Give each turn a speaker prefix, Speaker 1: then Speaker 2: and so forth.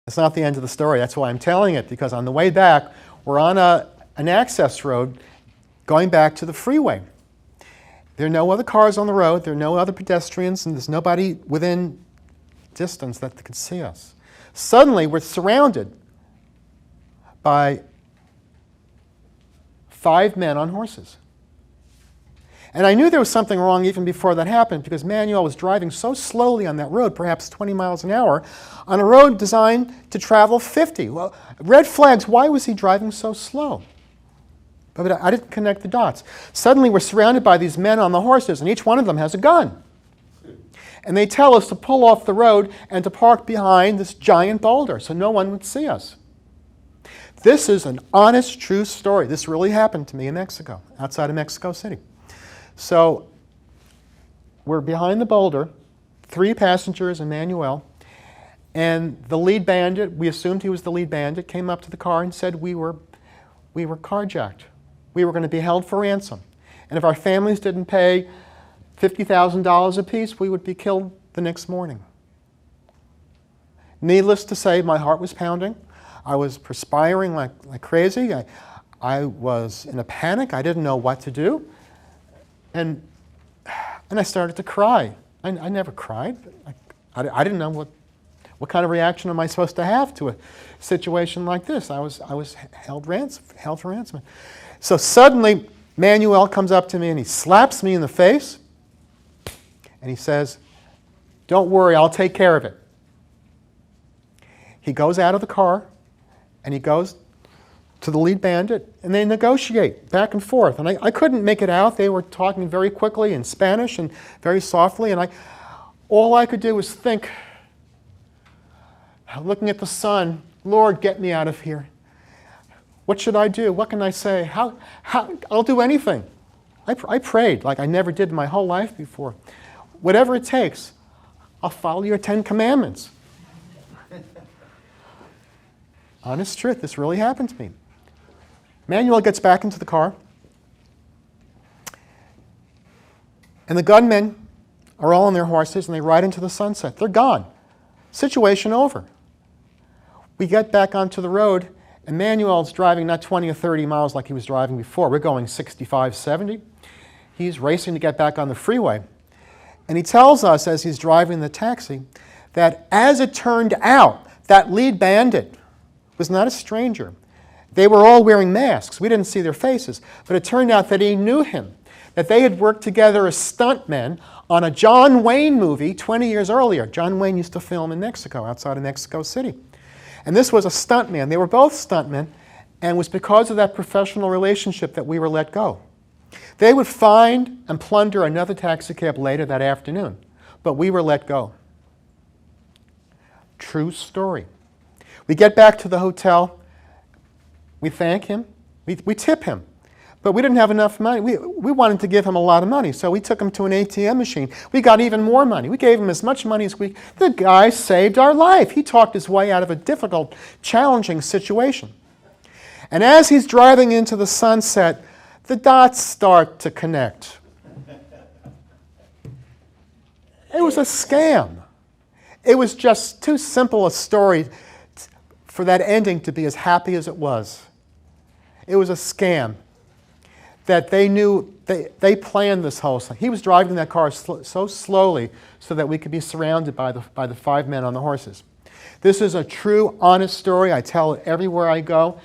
Speaker 1: It's not the end of the story. That's why I'm telling it, because on the way back, we're on an access road going back to the freeway. There are no other cars on the road. There are no other pedestrians, and there's nobody within distance that can see us. Suddenly, we're surrounded by 5 men on horses. And I knew there was something wrong even before that happened, because Manuel was driving so slowly on that road, perhaps 20 miles an hour, on a road designed to travel 50. Well, red flags, why was he driving so slow? But I didn't connect the dots. Suddenly we're surrounded by these men on the horses, and each one of them has a gun. And they tell us to pull off the road and to park behind this giant boulder so no one would see us. This is an honest, true story. This really happened to me in Mexico, outside of Mexico City. So we're behind the boulder, 3 passengers and Manuel, and the lead bandit, we assumed he was the lead bandit, came up to the car and said we were carjacked. We were going to be held for ransom. And if our families didn't pay $50,000 apiece, we would be killed the next morning. Needless to say, my heart was pounding. I was perspiring like crazy. I was in a panic. I didn't know what to do. And I started to cry. I never cried. I didn't know what kind of reaction am I supposed to have to a situation like this. I was held for ransom. So suddenly, Manuel comes up to me and he slaps me in the face. And he says, "Don't worry, I'll take care of it." He goes out of the car and he goes to the lead bandit, and they negotiate back and forth. And I couldn't make it out. They were talking very quickly in Spanish and very softly, and all I could do was think, looking at the sun, "Lord, get me out of here. What should I do? What can I say? How I'll do anything." I prayed like I never did in my whole life before. Whatever it takes, I'll follow your 10 commandments. Honest truth, this really happened to me. Manuel gets back into the car, and the gunmen are all on their horses, and they ride into the sunset. They're gone. Situation over. We get back onto the road, and Manuel's driving not 20 or 30 miles like he was driving before. We're going 65, 70. He's racing to get back on the freeway. And he tells us as he's driving the taxi that as it turned out, that lead bandit was not a stranger. They were all wearing masks. We didn't see their faces. But it turned out that he knew him, that they had worked together as stuntmen on a John Wayne movie 20 years earlier. John Wayne used to film in Mexico, outside of Mexico City. And this was a stuntman. They were both stuntmen, and it was because of that professional relationship that we were let go. They would find and plunder another taxicab later that afternoon, but we were let go. True story. We get back to the hotel. We thank him. We tip him. But we didn't have enough money. We wanted to give him a lot of money, so we took him to an ATM machine. We got even more money. We gave him as much money as we... The guy saved our life. He talked his way out of a difficult, challenging situation. And as he's driving into the sunset, the dots start to connect. It was a scam. It was just too simple a story for that ending to be as happy as it was. It was a scam that they knew, they planned this whole thing. He was driving that car so slowly so that we could be surrounded by the 5 men on the horses. This is a true, honest story. I tell it everywhere I go.